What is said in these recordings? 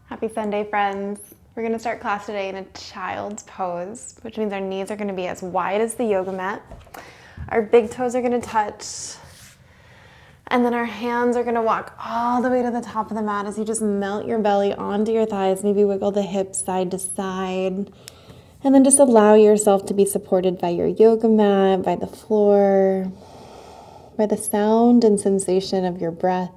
Happy Sunday, friends. We're going to start class today in a child's pose, which means our knees are going to be as wide as the yoga mat. Our big toes are going to touch, and then our hands are going to walk all the way to the top of the mat as you just melt your belly onto your thighs. Maybe wiggle the hips side to side, and then just allow yourself to be supported by your yoga mat, by the floor, by the sound and sensation of your breath.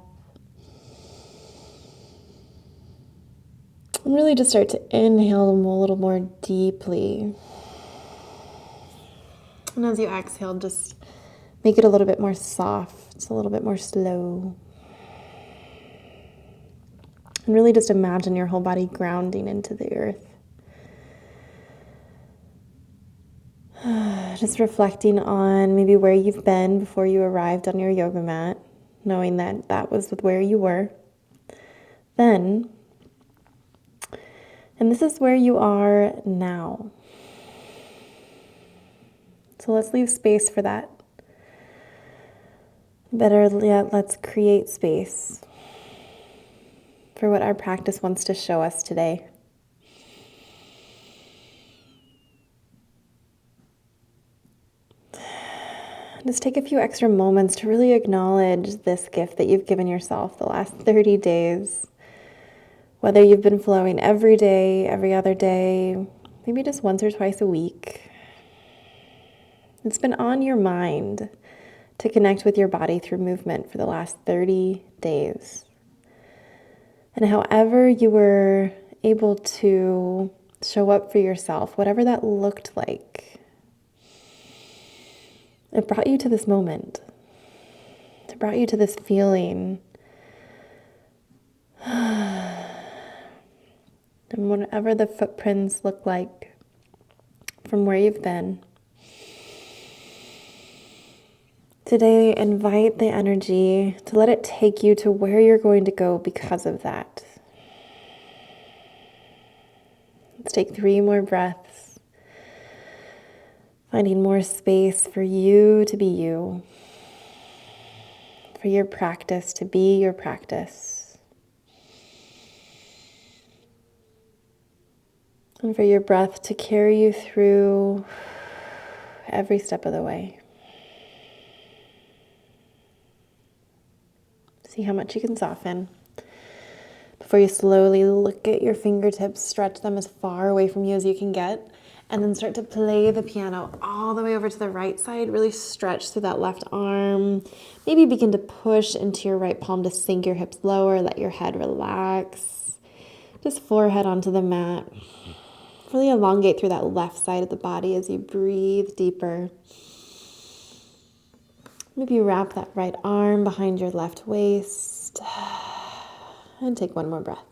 And really just start to inhale a little more deeply. And as you exhale, just make it a little bit more soft, a little bit more slow. And really just imagine your whole body grounding into the earth. Just reflecting on maybe where you've been before you arrived on your yoga mat, knowing that that was where you were. Then, and this is where you are now. So let's leave space for that. Better yet, let's create space for what our practice wants to show us today. Just take a few extra moments to really acknowledge this gift that you've given yourself the last 30 days. Whether you've been flowing every day, every other day, maybe just once or twice a week. It's been on your mind to connect with your body through movement for the last 30 days. And however you were able to show up for yourself, whatever that looked like, it brought you to this moment. It brought you to this feeling. And whatever the footprints look like from where you've been, today invite the energy to let it take you to where you're going to go because of that. Let's take 3 more breaths, finding more space for you to be you, for your practice to be your practice. And for your breath to carry you through every step of the way. See how much you can soften. Before you slowly look at your fingertips, stretch them as far away from you as you can get, and then start to play the piano all the way over to the right side. Really stretch through that left arm. Maybe begin to push into your right palm to sink your hips lower, let your head relax. Just forehead onto the mat. Really elongate through that left side of the body as you breathe deeper. Maybe wrap that right arm behind your left waist. And take 1 more breath.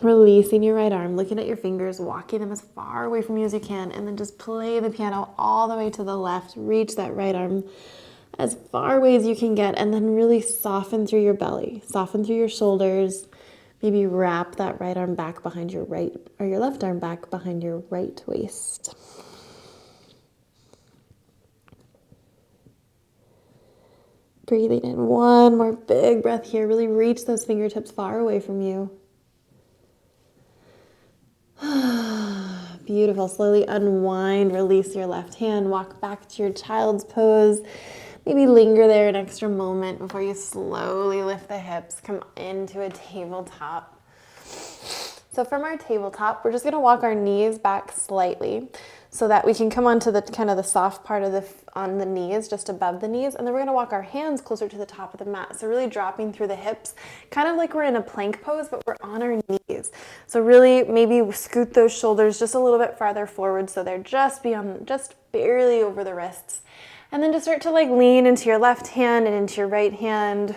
Releasing your right arm, looking at your fingers, walking them as far away from you as you can, and then just play the piano all the way to the left. Reach that right arm as far away as you can get, and then really soften through your belly. Soften through your shoulders. Maybe wrap that right arm back behind your right, or your left arm back behind your right waist. Breathing in 1 more big breath here. Really reach those fingertips far away from you. Beautiful. Slowly unwind, release your left hand, walk back to your child's pose. Maybe linger there an extra moment before you slowly lift the hips, come into a tabletop. So from our tabletop, we're just going to walk our knees back slightly so that we can come onto the kind of the soft part of on the knees, just above the knees, and then we're going to walk our hands closer to the top of the mat. So really dropping through the hips, kind of like we're in a plank pose, but we're on our knees. So really maybe scoot those shoulders just a little bit farther forward so they're just barely over the wrists. And then just start to lean into your left hand and into your right hand.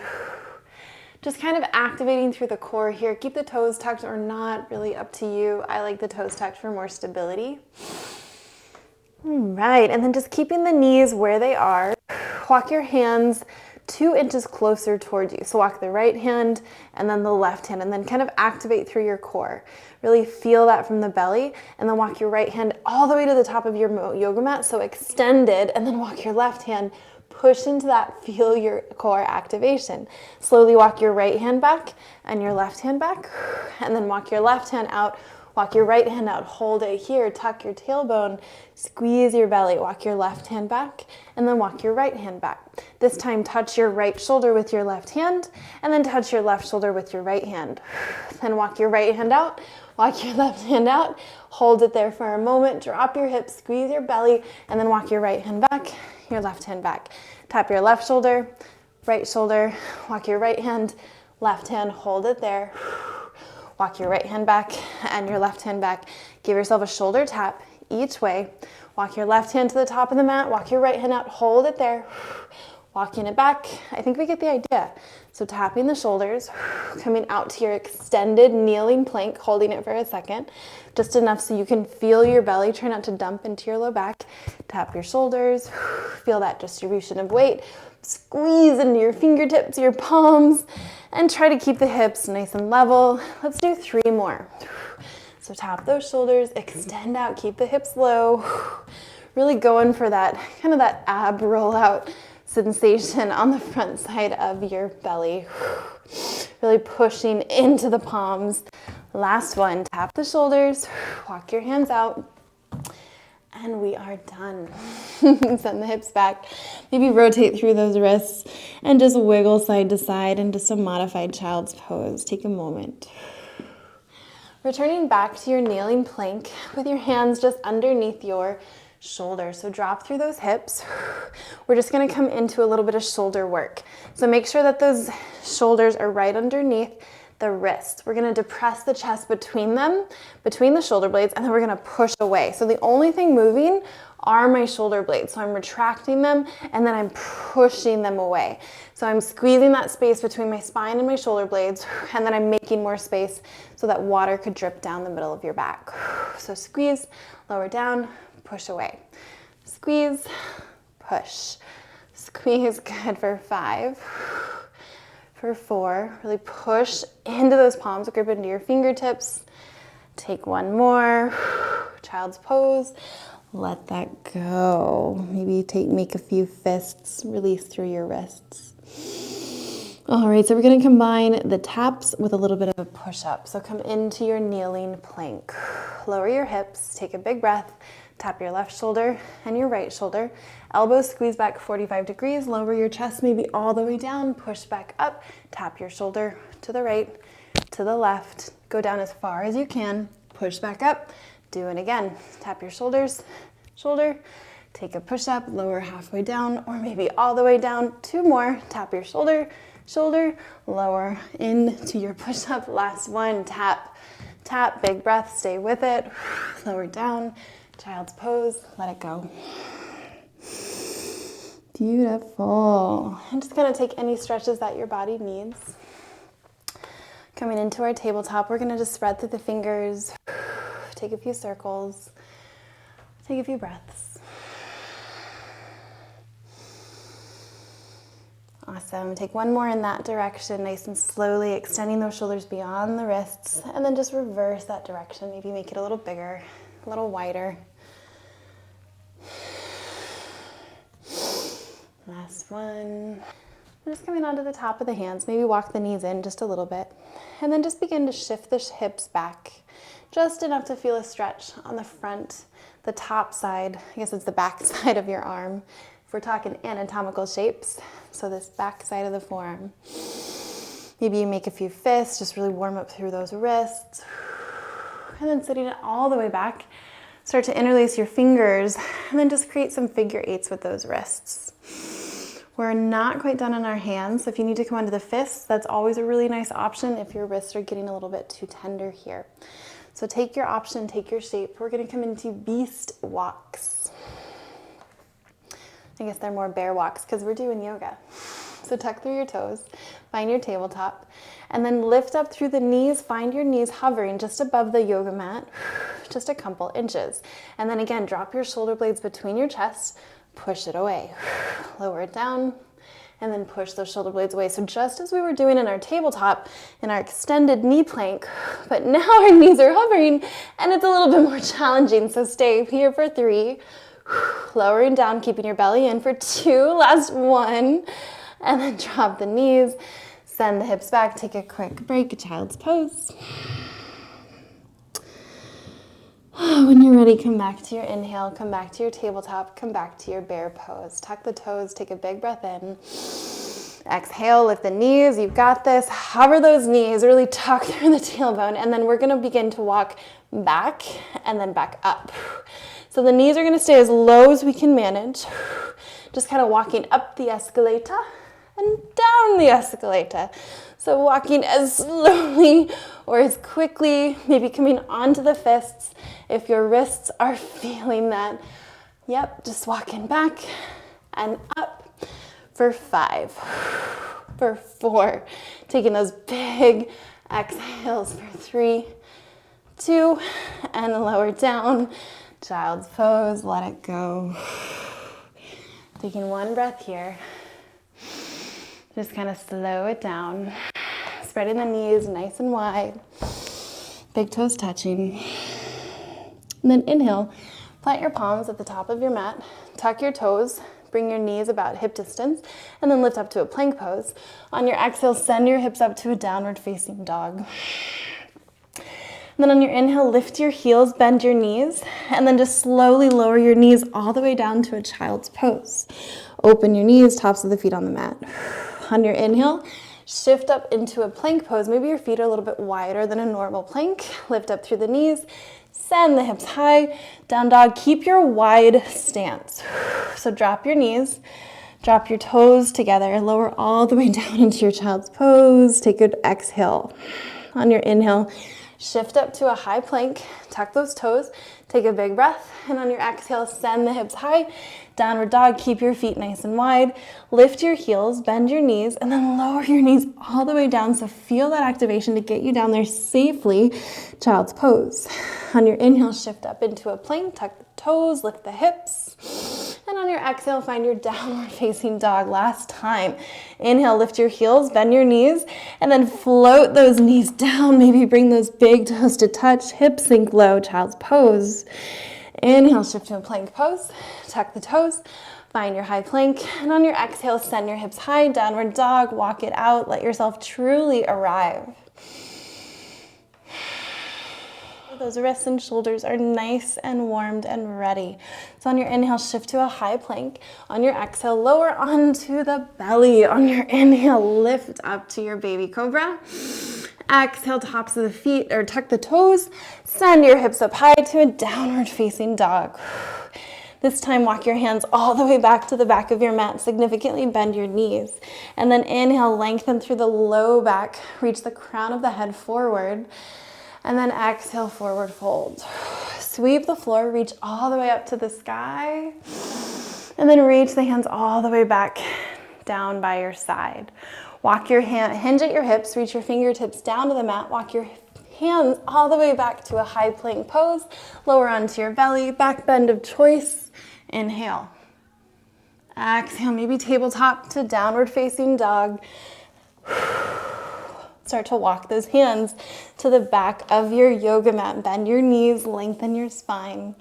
Just kind of activating through the core here. Keep the toes tucked or not, really up to you. I like the toes tucked for more stability. All right, and then just keeping the knees where they are. Walk your hands 2 inches closer towards you. So walk the right hand and then the left hand, and then kind of activate through your core. Really feel that from the belly, and then walk your right hand all the way to the top of your yoga mat, so extended, and then walk your left hand push into that, feel your core activation. Slowly walk your right hand back and your left hand back, and then walk your left hand out, walk your right hand out, hold it here, tuck your tailbone, squeeze your belly, walk your left hand back, and then walk your right hand back. This time, touch your right shoulder with your left hand, and then touch your left shoulder with your right hand. Then walk your right hand out, walk your left hand out, hold it there for a moment, drop your hips, squeeze your belly, and then walk your right hand back, your left hand back. Tap your left shoulder, walk your right hand, left hand, hold it there. Walk your right hand back and your left hand back. Give yourself a shoulder tap each way. Walk your left hand to the top of the mat, walk your right hand out, hold it there. Walking it back. I think we get the idea. So tapping the shoulders, coming out to your extended kneeling plank, holding it for a second, just enough so you can feel your belly. Try not to dump into your low back. Tap your shoulders, feel that distribution of weight. Squeeze into your fingertips, your palms, and try to keep the hips nice and level. Let's do 3 more. So tap those shoulders, extend out, keep the hips low. Really going for that, kind of that ab rollout sensation on the front side of your belly. Really pushing into the palms. Last one, tap the shoulders, walk your hands out, and we are done. Send the hips back. Maybe rotate through those wrists and just wiggle side to side into some modified child's pose. Take a moment. Returning back to your kneeling plank with your hands just underneath your shoulders. So drop through those hips. We're just going to come into a little bit of shoulder work. So make sure that those shoulders are right underneath the wrists. We're going to depress the chest between them, between the shoulder blades, and then we're going to push away. So the only thing moving are my shoulder blades. So I'm retracting them and then I'm pushing them away. So I'm squeezing that space between my spine and my shoulder blades, and then I'm making more space so that water could drip down the middle of your back. So squeeze, lower down, push away. Squeeze, push. Squeeze, good for 5. For 4, really push into those palms, grip into your fingertips. Take 1 more. Child's pose. Let that go. Maybe make a few fists, release through your wrists. All right, so we're going to combine the taps with a little bit of a push-up. So come into your kneeling plank. Lower your hips, take a big breath. Tap your left shoulder and your right shoulder. Elbows squeeze back 45 degrees. Lower your chest maybe all the way down. Push back up. Tap your shoulder to the right, to the left. Go down as far as you can. Push back up. Do it again. Tap your shoulders, shoulder. Take a push up. Lower halfway down or maybe all the way down. 2 more. Tap your shoulder, shoulder. Lower into your push up. Last one. Tap, tap. Big breath. Stay with it. Lower down. Child's pose, let it go. Beautiful. I'm just gonna take any stretches that your body needs. Coming into our tabletop, we're gonna just spread through the fingers, take a few circles, take a few breaths. Awesome, take 1 more in that direction, nice and slowly, extending those shoulders beyond the wrists, and then just reverse that direction, maybe make it a little bigger, a little wider. Last one. I'm just coming onto the top of the hands, maybe walk the knees in just a little bit, and then just begin to shift the hips back, just enough to feel a stretch on the front, the top side, I guess it's the back side of your arm, if we're talking anatomical shapes, so this back side of the forearm. Maybe you make a few fists, just really warm up through those wrists, and then sitting it all the way back, start to interlace your fingers, and then just create some figure 8s with those wrists. We're not quite done on our hands, so if you need to come onto the fists, that's always a really nice option if your wrists are getting a little bit too tender here. So take your option, take your shape. We're gonna come into beast walks. I guess they're more bear walks because we're doing yoga. So tuck through your toes, find your tabletop, and then lift up through the knees. Find your knees hovering just above the yoga mat, just a couple inches. And then again, drop your shoulder blades between your chest, push it away. Lower it down, and then push those shoulder blades away. So just as we were doing in our tabletop, in our extended knee plank, but now our knees are hovering, and it's a little bit more challenging. So stay here for 3. Lowering down, keeping your belly in for 2, last 1, and then drop the knees, send the hips back, take a quick break, a child's pose. When you're ready, come back to your inhale, come back to your tabletop, come back to your bear pose. Tuck the toes, take a big breath in. Exhale, lift the knees, you've got this. Hover those knees, really tuck through the tailbone, and then we're gonna begin to walk back and then back up. So the knees are gonna stay as low as we can manage. Just kind of walking up the escalator and down the escalator. So walking as slowly or as quickly, maybe coming onto the fists. If your wrists are feeling that, yep, just walking back and up for 5, for 4. Taking those big exhales for 3, 2, and lower down. Child's pose, let it go. Taking 1 breath here. Just kind of slow it down. Spreading the knees nice and wide. Big toes touching. And then inhale, plant your palms at the top of your mat. Tuck your toes, bring your knees about hip distance, and then lift up to a plank pose. On your exhale, send your hips up to a downward facing dog. And then on your inhale, lift your heels, bend your knees, and then just slowly lower your knees all the way down to a child's pose. Open your knees, tops of the feet on the mat. On your inhale, shift up into a plank pose. Maybe your feet are a little bit wider than a normal plank. Lift up through the knees, send the hips high, down dog. Keep your wide stance. So drop your knees, drop your toes together, lower all the way down into your child's pose. Take a good exhale. On your inhale, shift up to a high plank, tuck those toes, take a big breath, and on your exhale, send the hips high, downward dog, keep your feet nice and wide, lift your heels, bend your knees, and then lower your knees all the way down, so feel that activation to get you down there safely, child's pose. On your inhale, shift up into a plank, tuck the toes, lift the hips, and on your exhale, find your downward facing dog. Last time. Inhale, lift your heels, bend your knees, and then float those knees down. Maybe bring those big toes to touch, hips sink low, child's pose. Inhale, shift to a plank pose, tuck the toes, find your high plank, and on your exhale, send your hips high, downward dog, walk it out, let yourself truly arrive. Those wrists and shoulders are nice and warmed and ready. So on your inhale, shift to a high plank. On your exhale, lower onto the belly. On your inhale, lift up to your baby cobra. Exhale, tops of the feet, or tuck the toes. Send your hips up high to a downward facing dog. This time, walk your hands all the way back to the back of your mat. Significantly bend your knees. And then inhale, lengthen through the low back. Reach the crown of the head forward. And then exhale, forward fold. Sweep the floor, reach all the way up to the sky. And then reach the hands all the way back down by your side. Walk your hand, hinge at your hips, reach your fingertips down to the mat. Walk your hands all the way back to a high plank pose. Lower onto your belly, back bend of choice. Inhale. Exhale, maybe tabletop to downward facing dog. Start to walk those hands to the back of your yoga mat. Bend your knees, lengthen your spine.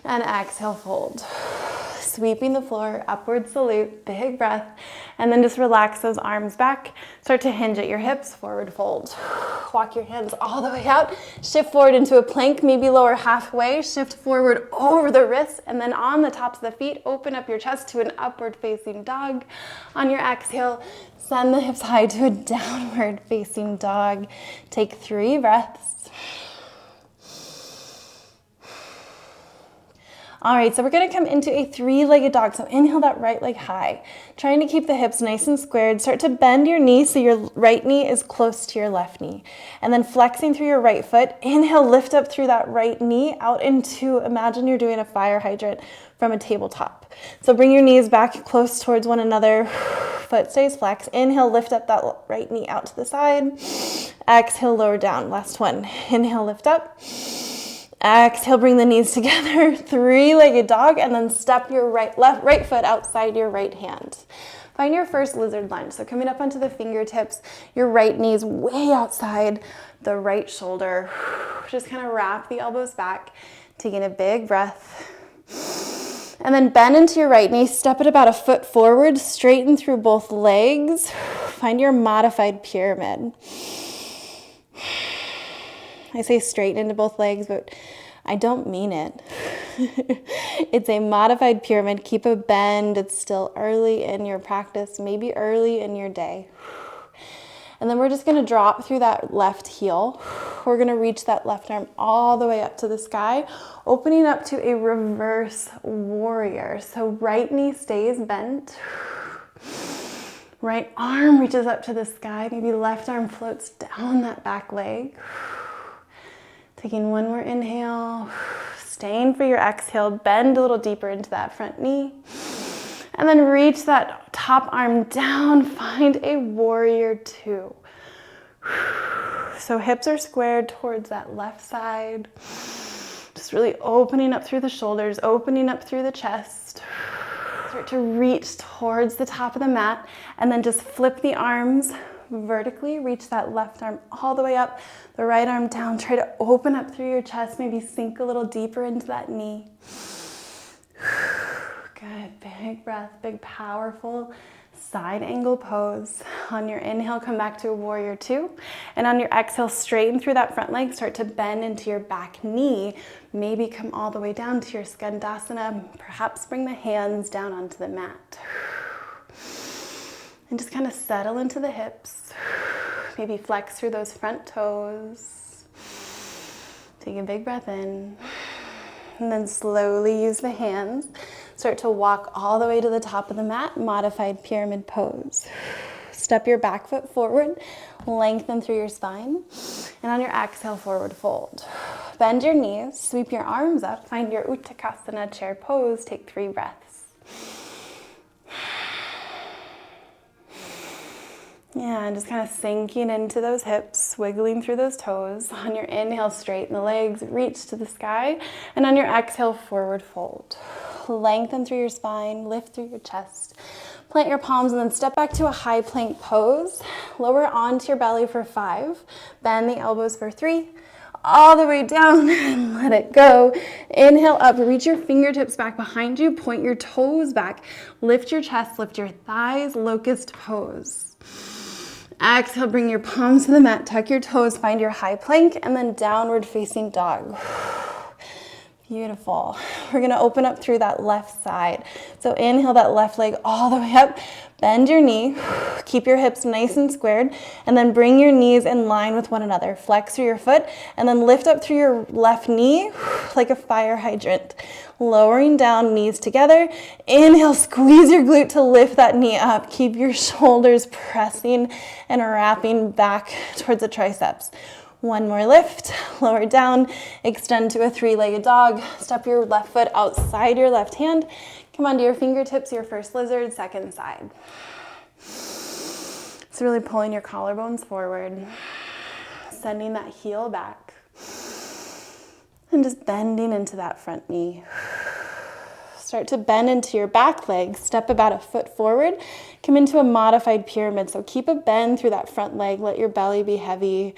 And exhale, fold. Sweeping the floor, upward salute, big breath. And then just relax those arms back. Start to hinge at your hips, forward fold. Walk your hands all the way out. Shift forward into a plank, maybe lower halfway. Shift forward over the wrists. And then on the tops of the feet, open up your chest to an upward facing dog. On your exhale, send the hips high to a downward facing dog. Take 3 breaths. All right, so we're gonna come into a 3-legged dog. So inhale that right leg high, trying to keep the hips nice and squared. Start to bend your knee so your right knee is close to your left knee. And then flexing through your right foot. Inhale, lift up through that right knee out into, imagine you're doing a fire hydrant from a tabletop. So bring your knees back close towards one another. Foot stays flexed. Inhale, lift up that right knee out to the side. Exhale, lower down. Last one. Inhale, lift up. Exhale, bring the knees together, 3-legged dog, and then step your right foot outside your right hand. Find your first lizard lunge. So coming up onto the fingertips, your right knee's way outside the right shoulder. Just kind of wrap the elbows back, taking a big breath. And then bend into your right knee, step it about a foot forward, straighten through both legs. Find your modified pyramid. I say straighten into both legs, but I don't mean it. It's a modified pyramid. Keep a bend. It's still early in your practice, maybe early in your day. And then we're just going to drop through that left heel. We're going to reach that left arm all the way up to the sky, opening up to a reverse warrior. So right knee stays bent. Right arm reaches up to the sky. Maybe left arm floats down that back leg. Taking one more inhale. Staying for your exhale. Bend a little deeper into that front knee. And then reach that top arm down, find a warrior two. So hips are squared towards that left side. Just really opening up through the shoulders, opening up through the chest. Start to reach towards the top of the mat, and then just flip the arms vertically. Reach that left arm all the way up, the right arm down. Try to open up through your chest, maybe sink a little deeper into that knee. Good, big breath, big powerful side angle pose. On your inhale, come back to a warrior two. And on your exhale, straighten through that front leg, start to bend into your back knee. Maybe come all the way down to your skandasana. Perhaps bring the hands down onto the mat. And just kind of settle into the hips. Maybe flex through those front toes. Take a big breath in. And then slowly use the hands. Start to walk all the way to the top of the mat, modified pyramid pose. Step your back foot forward, lengthen through your spine, and on your exhale, forward fold. Bend your knees, sweep your arms up, find your Uttakasana chair pose, take 3 breaths. Yeah, and just kind of sinking into those hips, wiggling through those toes. On your inhale, straighten the legs, reach to the sky, and on your exhale, forward fold. Lengthen through your spine, lift through your chest. Plant your palms and then step back to a high plank pose. Lower onto your belly for 5. Bend the elbows for 3. All the way down and let it go. Inhale up, reach your fingertips back behind you, point your toes back, lift your chest, lift your thighs, locust pose. Exhale, bring your palms to the mat, tuck your toes, find your high plank, and then downward facing dog. Beautiful. We're going to open up through that left side. So inhale that left leg all the way up. Bend your knee. Keep your hips nice and squared. And then bring your knees in line with one another. Flex through your foot. And then lift up through your left knee like a fire hydrant. Lowering down, knees together. Inhale, squeeze your glute to lift that knee up. Keep your shoulders pressing and wrapping back towards the triceps. One more lift, lower down, extend to a 3-legged dog. Step your left foot outside your left hand. Come onto your fingertips, your first lizard, second side. So really pulling your collarbones forward, sending that heel back, and just bending into that front knee. Start to bend into your back leg, step about a foot forward, come into a modified pyramid. So keep a bend through that front leg, let your belly be heavy.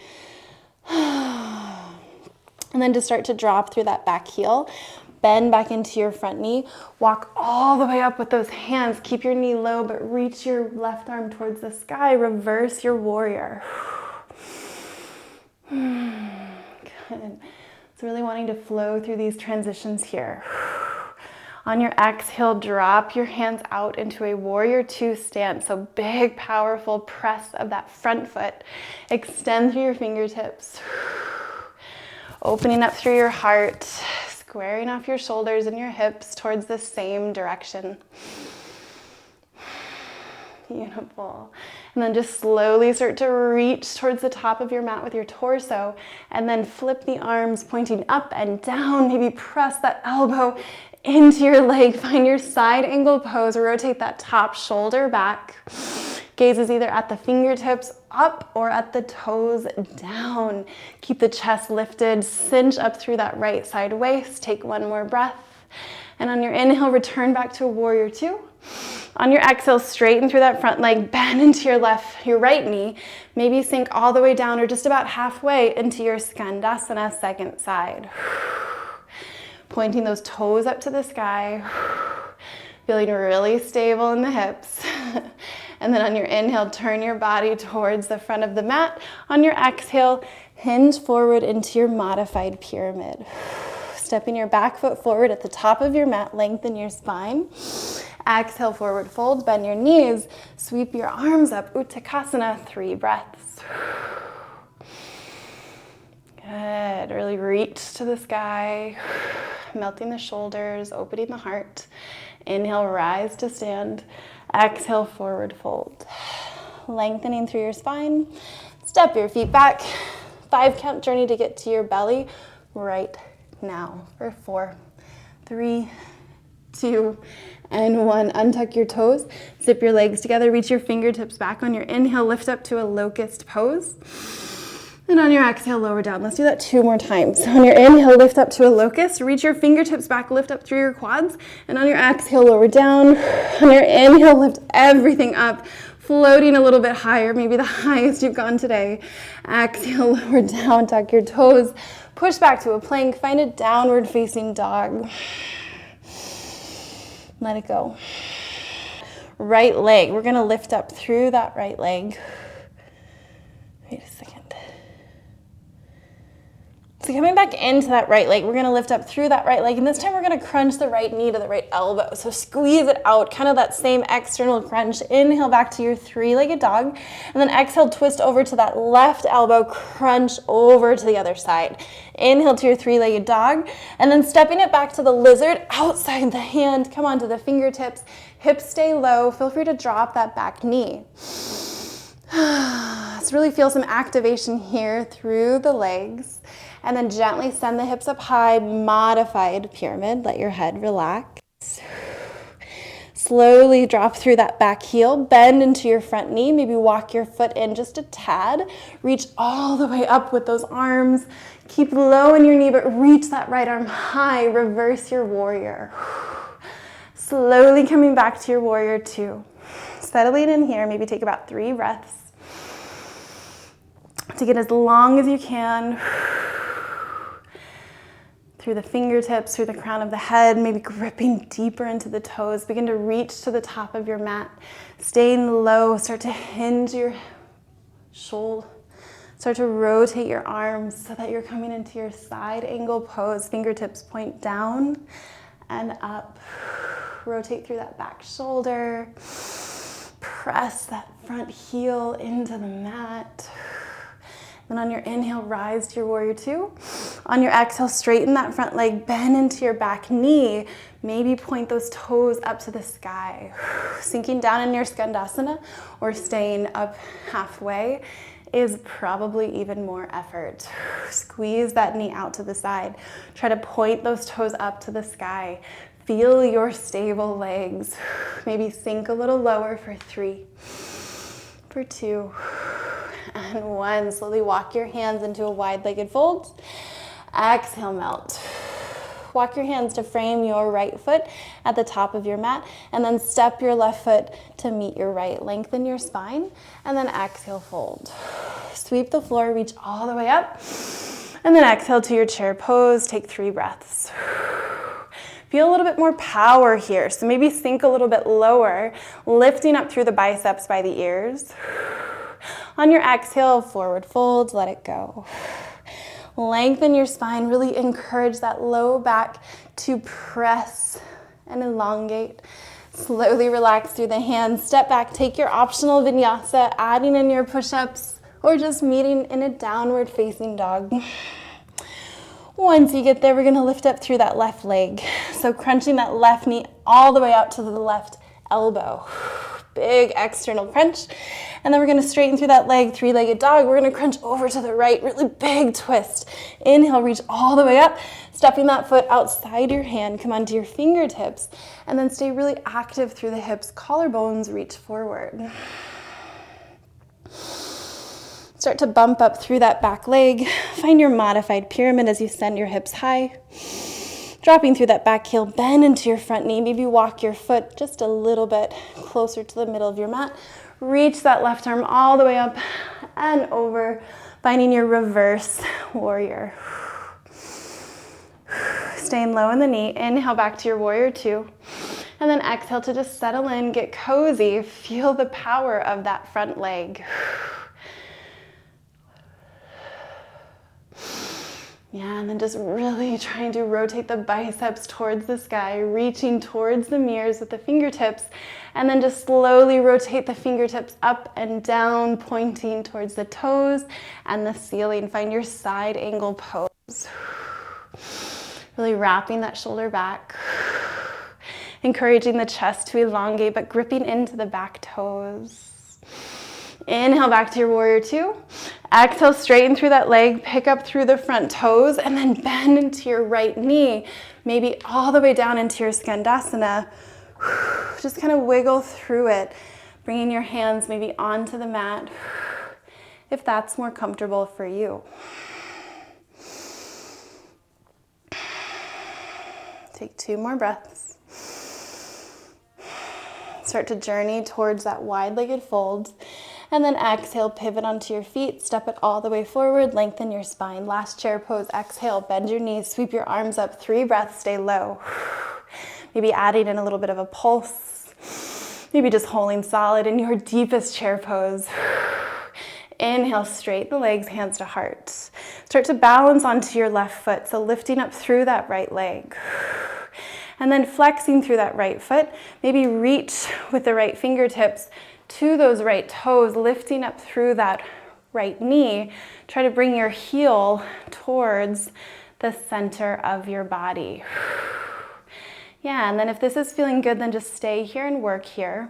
And then just start to drop through that back heel. Bend back into your front knee. Walk all the way up with those hands. Keep your knee low, but reach your left arm towards the sky. Reverse your warrior. Good. So really wanting to flow through these transitions here. On your exhale, drop your hands out into a warrior two stance. So big, powerful press of that front foot. Extend through your fingertips. Opening up through your heart. Squaring off your shoulders and your hips towards the same direction. Beautiful. And then just slowly start to reach towards the top of your mat with your torso, and then flip the arms pointing up and down. Maybe press that elbow into your leg. Find your side angle pose. Rotate that top shoulder back. Gaze is either at the fingertips up or at the toes down. Keep the chest lifted. Cinch up through that right side waist. Take one more breath. And on your inhale, return back to warrior two. On your exhale, straighten through that front leg, bend into your right knee. Maybe sink all the way down or just about halfway into your skandasana, second side. Pointing those toes up to the sky. Feeling really stable in the hips. And then on your inhale, turn your body towards the front of the mat. On your exhale, hinge forward into your modified pyramid. Stepping your back foot forward at the top of your mat, lengthen your spine. Exhale, forward fold, bend your knees, sweep your arms up, Uttakasana, 3 breaths. Good, really reach to the sky, melting the shoulders, opening the heart. Inhale, rise to stand. Exhale, forward fold. Lengthening through your spine. Step your feet back. 5 count journey to get to your belly right now for 4, 3, 2, and 1. Untuck your toes. Zip your legs together. Reach your fingertips back. On your inhale, lift up to a locust pose. And on your exhale, lower down. Let's do that 2 more times. On your inhale, lift up to a locust. Reach your fingertips back, lift up through your quads. And on your exhale, lower down. On your inhale, lift everything up, floating a little bit higher, maybe the highest you've gone today. Exhale, lower down, tuck your toes. Push back to a plank. Find a downward facing dog. Let it go. Right leg. We're going to lift up through that right leg. Wait a second. So coming back into that right leg, we're going to lift up through that right leg, and this time we're going to crunch the right knee to the right elbow. So squeeze it out, kind of that same external crunch. Inhale back to your 3-legged dog, and then exhale, twist over to that left elbow, crunch over to the other side. Inhale to your 3-legged dog, and then stepping it back to the lizard, outside the hand, come onto the fingertips, hips stay low. Feel free to drop that back knee. Let's really feel some activation here through the legs. And then gently send the hips up high, modified pyramid. Let your head relax. Slowly drop through that back heel, bend into your front knee, maybe walk your foot in just a tad. Reach all the way up with those arms. Keep low in your knee, but reach that right arm high. Reverse your warrior. Slowly coming back to your warrior 2. Settling in here, maybe take about 3 breaths to get as long as you can. Through the fingertips, through the crown of the head, maybe gripping deeper into the toes. Begin to reach to the top of your mat. Staying low, start to hinge your shoulder. Start to rotate your arms so that you're coming into your side angle pose. Fingertips point down and up. Rotate through that back shoulder. Press that front heel into the mat. Then on your inhale, rise to your warrior 2. On your exhale, straighten that front leg, bend into your back knee. Maybe point those toes up to the sky. Sinking down in your skandasana or staying up halfway is probably even more effort. Squeeze that knee out to the side. Try to point those toes up to the sky. Feel your stable legs. Maybe sink a little lower for 3, for 2, and 1. Slowly walk your hands into a wide-legged fold. Exhale, melt. Walk your hands to frame your right foot at the top of your mat, and then step your left foot to meet your right. Lengthen your spine, and then exhale, fold. Sweep the floor, reach all the way up, and then exhale to your chair pose. Take 3 breaths. Feel a little bit more power here, so maybe sink a little bit lower, lifting up through the biceps by the ears. On your exhale, forward fold, let it go. Lengthen your spine, really encourage that low back to press and elongate. Slowly relax through the hands, step back, take your optional vinyasa, adding in your push-ups, or just meeting in a downward facing dog. Once you get there, we're gonna lift up through that left leg. So crunching that left knee all the way out to the left elbow. Big external crunch. And then we're gonna straighten through that leg, 3-legged dog. We're gonna crunch over to the right, really big twist. Inhale, reach all the way up, stepping that foot outside your hand, come onto your fingertips, and then stay really active through the hips, collarbones reach forward. Start to bump up through that back leg. Find your modified pyramid as you send your hips high. Dropping through that back heel, bend into your front knee. Maybe walk your foot just a little bit closer to the middle of your mat. Reach that left arm all the way up and over, finding your reverse warrior. Staying low in the knee. Inhale back to your warrior 2. And then exhale to just settle in, get cozy, feel the power of that front leg. Yeah, and then just really trying to rotate the biceps towards the sky, reaching towards the mirrors with the fingertips, and then just slowly rotate the fingertips up and down, pointing towards the toes and the ceiling. Find your side angle pose. Really wrapping that shoulder back, encouraging the chest to elongate, but gripping into the back toes. Inhale back to your warrior two. Exhale, straighten through that leg, pick up through the front toes, and then bend into your right knee, maybe all the way down into your skandasana. Just kind of wiggle through it, bringing your hands maybe onto the mat, if that's more comfortable for you. Take 2 more breaths. Start to journey towards that wide-legged fold. And then exhale, pivot onto your feet, step it all the way forward, lengthen your spine. Last chair pose, exhale, bend your knees, sweep your arms up, 3 breaths, stay low. Maybe adding in a little bit of a pulse. Maybe just holding solid in your deepest chair pose. Inhale, straight the legs, hands to heart. Start to balance onto your left foot, so lifting up through that right leg. And then flexing through that right foot, maybe reach with the right fingertips to those right toes, lifting up through that right knee. Try to bring your heel towards the center of your body. Yeah, and then if this is feeling good, then just stay here and work here.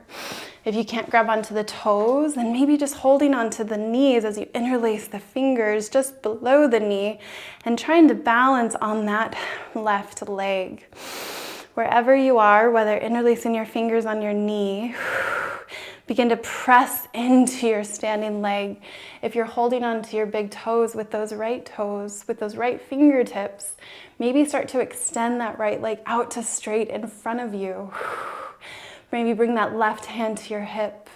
If you can't grab onto the toes, then maybe just holding onto the knees as you interlace the fingers just below the knee and trying to balance on that left leg. Wherever you are, whether interlacing your fingers on your knee, begin to press into your standing leg. If you're holding onto your big toes, with those right fingertips, maybe start to extend that right leg out to straight in front of you. Maybe bring that left hand to your hip,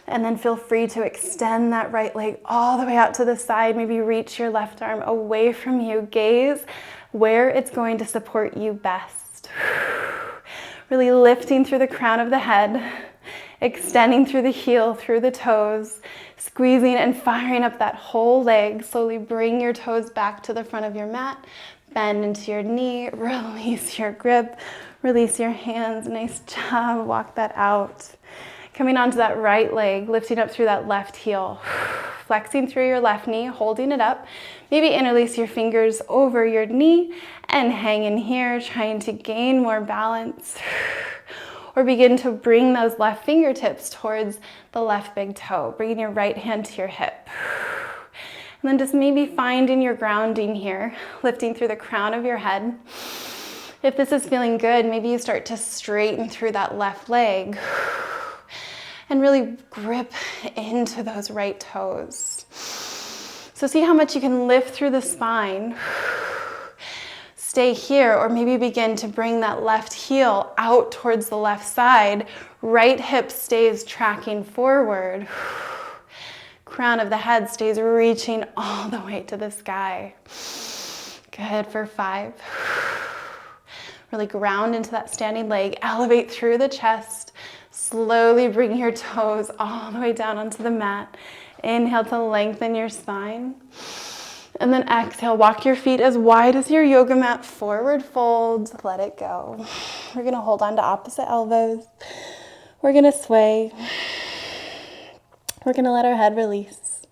and then feel free to extend that right leg all the way out to the side. Maybe reach your left arm away from you. Gaze where it's going to support you best. Really lifting through the crown of the head, extending through the heel, through the toes, squeezing and firing up that whole leg. Slowly bring your toes back to the front of your mat, bend into your knee, release your grip, release your hands. Nice job, walk that out. Coming onto that right leg, lifting up through that left heel, flexing through your left knee, holding it up. Maybe interlace your fingers over your knee and hang in here, trying to gain more balance. Or begin to bring those left fingertips towards the left big toe, bringing your right hand to your hip. And then just maybe finding your grounding here, lifting through the crown of your head. If this is feeling good, maybe you start to straighten through that left leg and really grip into those right toes. So see how much you can lift through the spine. Stay here, or maybe begin to bring that left heel out towards the left side. Right hip stays tracking forward. Crown of the head stays reaching all the way to the sky. Good for 5. Really ground into that standing leg. Elevate through the chest. Slowly bring your toes all the way down onto the mat. Inhale to lengthen your spine. And then exhale, walk your feet as wide as your yoga mat, forward fold, let it go. We're gonna hold on to opposite elbows. We're gonna sway. We're gonna let our head release.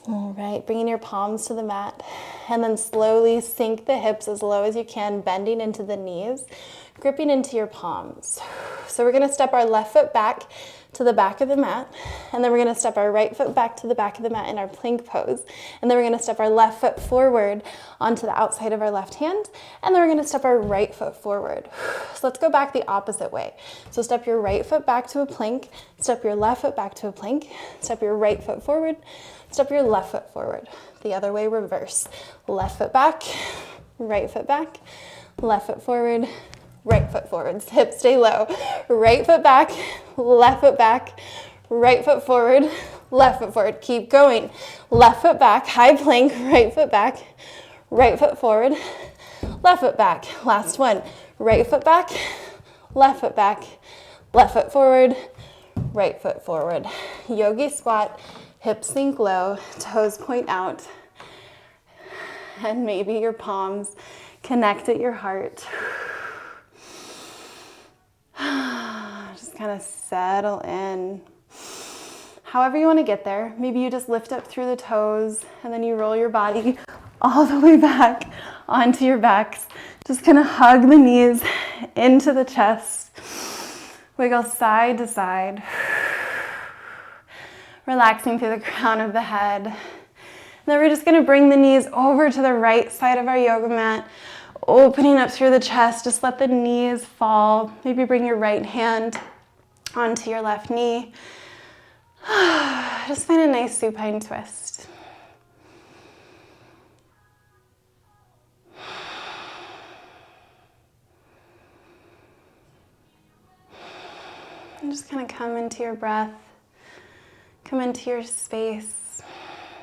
All right, bringing your palms to the mat, and then slowly sink the hips as low as you can, bending into the knees, gripping into your palms. So we're gonna step our left foot back to the back of the mat, and then we're gonna step our right foot back to the back of the mat in our plank pose, and then we're gonna step our left foot forward onto the outside of our left hand, and then we're gonna step our right foot forward. So let's go back the opposite way. So step your right foot back to a plank, step your left foot back to a plank, step your right foot forward, step your left foot forward. The other way, reverse. Left foot back, right foot back, left foot forward, right foot forward. Hips stay low. Right foot back, right foot forward, left foot forward. Keep going. Left foot back, high plank, right foot back, right foot forward, left foot back. Last one, right foot back, left foot back, left foot forward, right foot forward. Yogi squat, hips sink low, toes point out, and maybe your palms connect at your heart. Just kind of settle in. However you want to get there. Maybe you just lift up through the toes and then you roll your body all the way back onto your backs. Just kind of hug the knees into the chest. Wiggle side to side. Relaxing through the crown of the head. And then we're just going to bring the knees over to the right side of our yoga mat. Opening up through the chest. Just let the knees fall. Maybe bring your right hand onto your left knee. Just find a nice supine twist. And just kind of come into your breath, come into your space,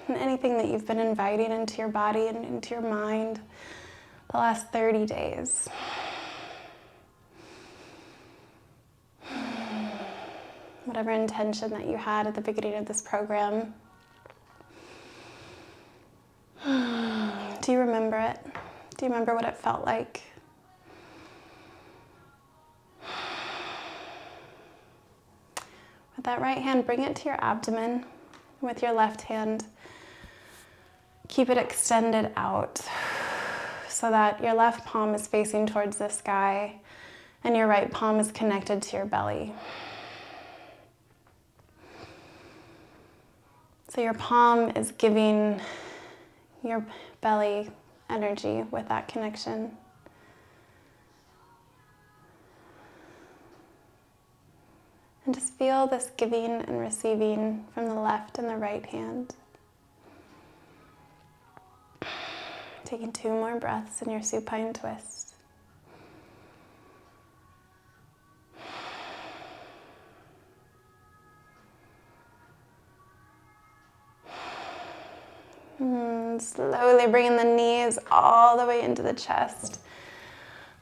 and anything that you've been inviting into your body and into your mind the last 30 days. Whatever intention that you had at the beginning of this program. Do you remember it? Do you remember what it felt like? With that right hand, bring it to your abdomen. With your left hand, keep it extended out so that your left palm is facing towards the sky and your right palm is connected to your belly. So your palm is giving your belly energy with that connection. And just feel this giving and receiving from the left and the right hand. Taking 2 more breaths in your supine twist. Slowly bringing the knees all the way into the chest.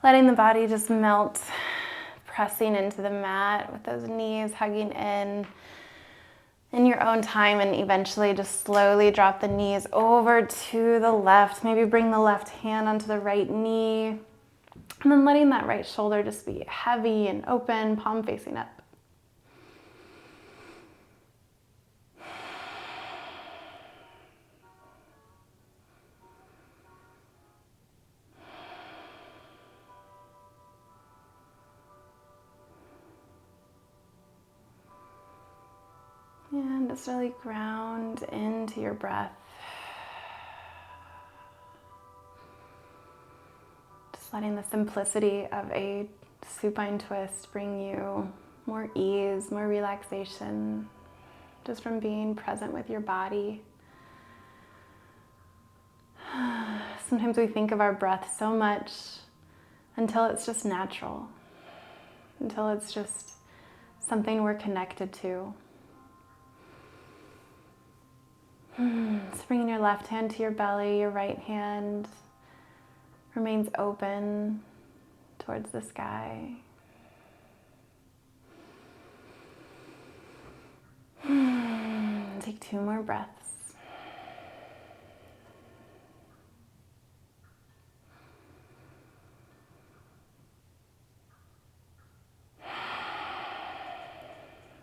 Letting the body just melt, pressing into the mat with those knees hugging in your own time, and eventually just slowly drop the knees over to the left. Maybe bring the left hand onto the right knee, and then letting that right shoulder just be heavy and open, palm facing up. And just really ground into your breath. Just letting the simplicity of a supine twist bring you more ease, more relaxation, just from being present with your body. Sometimes we think of our breath so much until it's just natural, until it's just something we're connected to. So bringing your left hand to your belly, your right hand remains open towards the sky. Take 2 more breaths.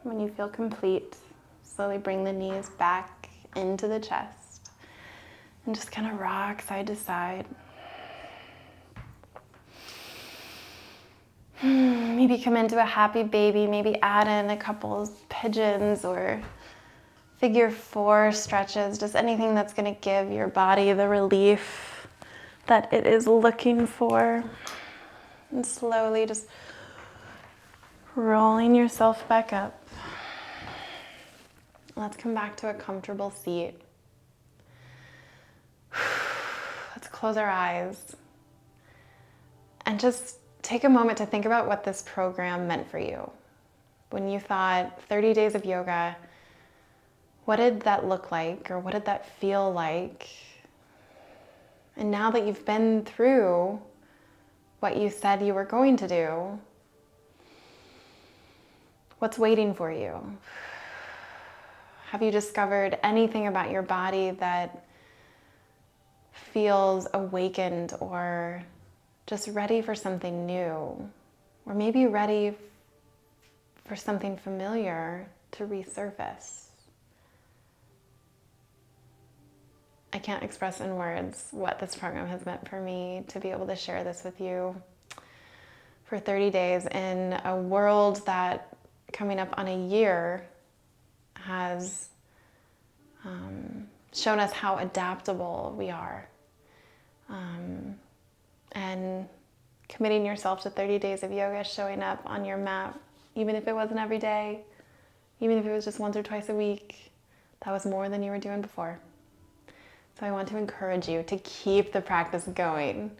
When you feel complete, slowly bring the knees back into the chest and just kind of rock side to side. Maybe come into a happy baby, maybe add in a couple pigeons or figure 4 stretches, just anything that's going to give your body the relief that it is looking for. And slowly just rolling yourself back up. Let's come back to a comfortable seat. Let's close our eyes and just take a moment to think about what this program meant for you. When you thought 30 days of yoga, what did that look like, or what did that feel like? And now that you've been through what you said you were going to do, what's waiting for you? Have you discovered anything about your body that feels awakened or just ready for something new? Or maybe ready for something familiar to resurface? I can't express in words what this program has meant for me to be able to share this with you for 30 days in a world that, coming up on a year, has shown us how adaptable we are. And committing yourself to 30 days of yoga, showing up on your mat, even if it wasn't every day, even if it was just once or twice a week, that was more than you were doing before. So I want to encourage you to keep the practice going.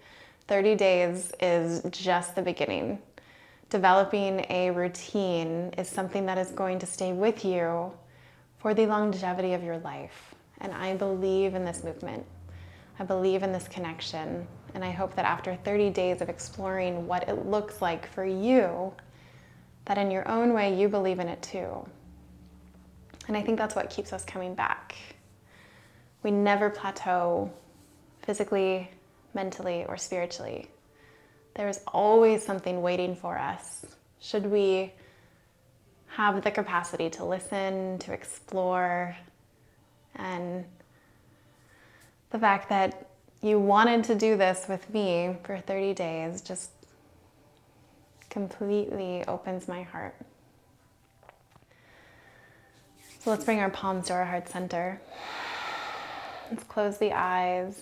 30 days is just the beginning. Developing a routine is something that is going to stay with you for the longevity of your life. And I believe in this movement. I believe in this connection. And I hope that after 30 days of exploring what it looks like for you, that in your own way you believe in it too. And I think that's what keeps us coming back. We never plateau physically, mentally, or spiritually. There is always something waiting for us, should we have the capacity to listen, to explore. And the fact that you wanted to do this with me for 30 days just completely opens my heart. So let's bring our palms to our heart center. Let's close the eyes.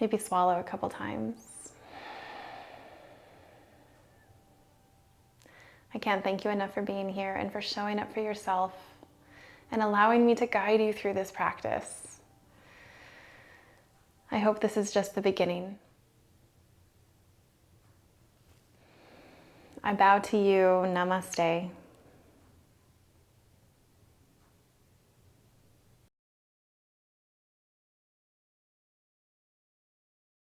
Maybe swallow a couple times. I can't thank you enough for being here and for showing up for yourself and allowing me to guide you through this practice. I hope this is just the beginning. I bow to you. Namaste.